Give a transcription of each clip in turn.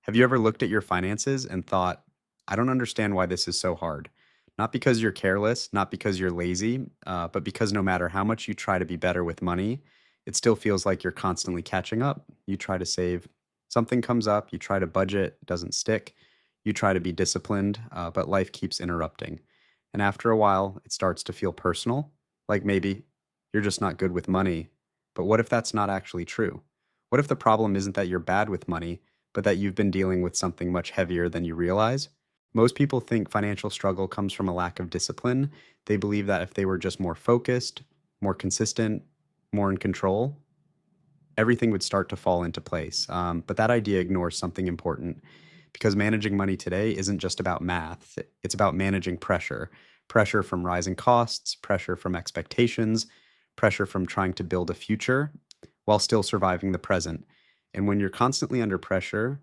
Have you ever looked at your finances and thought, I don't understand why this is so hard? Not because you're careless, not because you're lazy, but because no matter how much you try to be better with money, it still feels like you're constantly catching up. You try to save, something comes up, you try to budget, it doesn't stick. You try to be disciplined, but life keeps interrupting. And after a while, it starts to feel personal, like maybe you're just not good with money. But what if that's not actually true? What if the problem isn't that you're bad with money, but that you've been dealing with something much heavier than you realize? Most people think financial struggle comes from a lack of discipline. They believe that if they were just more focused, more consistent, more in control, everything would start to fall into place. But that idea ignores something important because managing money today isn't just about math, it's about managing pressure. Pressure from rising costs, pressure from expectations, pressure from trying to build a future while still surviving the present. And when you're constantly under pressure,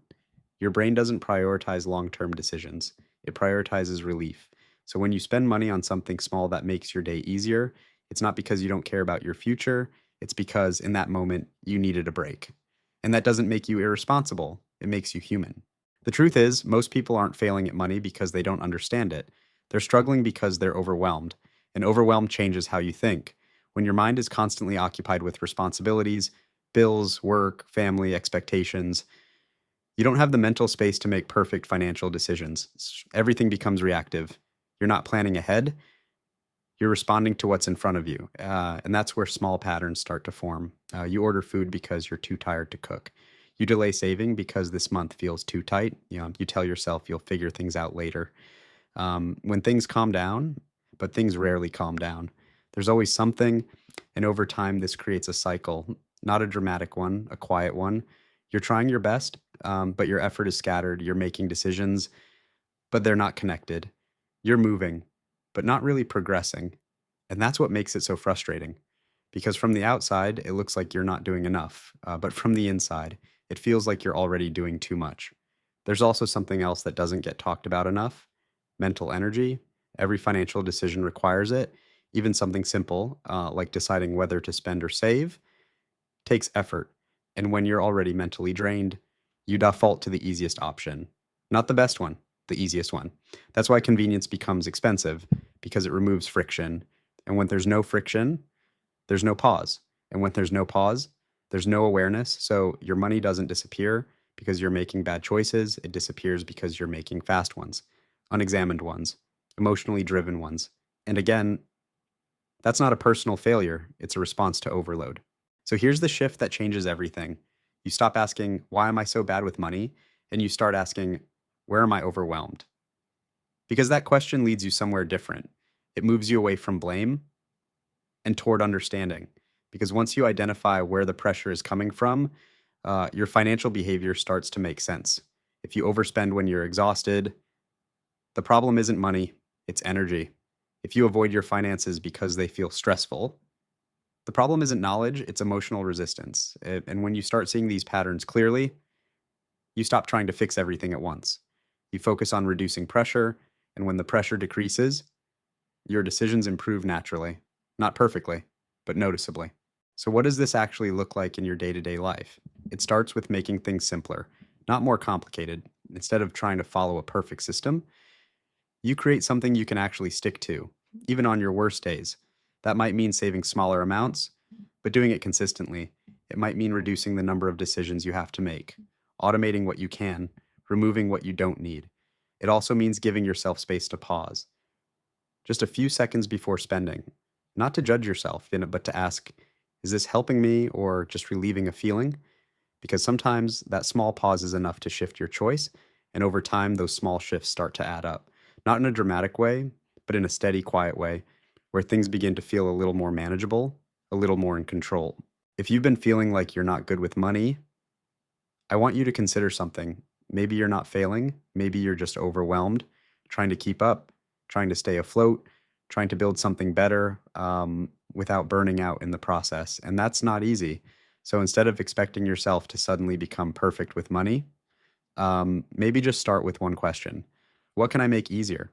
your brain doesn't prioritize long term decisions, it prioritizes relief. So when you spend money on something small that makes your day easier, it's not because you don't care about your future, it's because in that moment you needed a break. And that doesn't make you irresponsible, it makes you human. The truth is, most people aren't failing at money because they don't understand it. They're struggling because they're overwhelmed. And overwhelm changes how you think. When your mind is constantly occupied with responsibilities, bills, work, family, expectations, you don't have the mental space to make perfect financial decisions. Everything becomes reactive. You're not planning ahead, you're responding to what's in front of you. And that's where small patterns start to form. You order food because you're too tired to cook. You delay saving because this month feels too tight. You tell yourself you'll figure things out later. When things calm down, but things rarely calm down, there's always something. And over time, this creates a cycle, not a dramatic one, a quiet one. You're trying your best, but your effort is scattered. You're making decisions, but they're not connected. You're moving, but not really progressing. And that's what makes it so frustrating. Because from the outside, it looks like you're not doing enough. But from the inside, it feels like you're already doing too much. There's also something else that doesn't get talked about enough: mental energy. Every financial decision requires it. Even something simple, like deciding whether to spend or save, takes effort. And when you're already mentally drained, you default to the easiest option. Not the best one, the easiest one. That's why convenience becomes expensive, because it removes friction. And when there's no friction, there's no pause. And when there's no pause, there's no awareness. So your money doesn't disappear because you're making bad choices. It disappears because you're making fast ones, unexamined ones, emotionally driven ones. And again, that's not a personal failure, it's a response to overload. So here's the shift that changes everything. You stop asking, why am I so bad with money? And you start asking, where am I overwhelmed? Because that question leads you somewhere different. It moves you away from blame and toward understanding. Because once you identify where the pressure is coming from, your financial behavior starts to make sense. If you overspend when you're exhausted, the problem isn't money, it's energy. If you avoid your finances because they feel stressful, the problem isn't knowledge, it's emotional resistance. And when you start seeing these patterns clearly, you stop trying to fix everything at once. You focus on reducing pressure, and when the pressure decreases, your decisions improve naturally. Not perfectly, but noticeably. So, what does this actually look like in your day to day life? It starts with making things simpler, not more complicated. Instead of trying to follow a perfect system, you create something you can actually stick to, even on your worst days. That might mean saving smaller amounts, but doing it consistently. It might mean reducing the number of decisions you have to make, automating what you can, removing what you don't need. It also means giving yourself space to pause, just a few seconds before spending, not to judge yourself, but to ask, is this helping me or just relieving a feeling? Because sometimes that small pause is enough to shift your choice, and over time, those small shifts start to add up. Not in a dramatic way, but in a steady, quiet way, where things begin to feel a little more manageable, a little more in control. If you've been feeling like you're not good with money, I want you to consider something. Maybe you're not failing, maybe you're just overwhelmed, trying to keep up, trying to stay afloat, trying to build something better without burning out in the process. And that's not easy. So instead of expecting yourself to suddenly become perfect with money, maybe just start with one question: what can I make easier?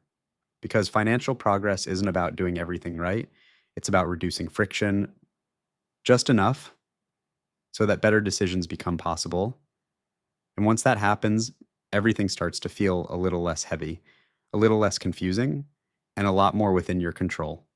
Because financial progress isn't about doing everything right, it's about reducing friction just enough so that better decisions become possible. And once that happens, everything starts to feel a little less heavy, a little less confusing, and a lot more within your control.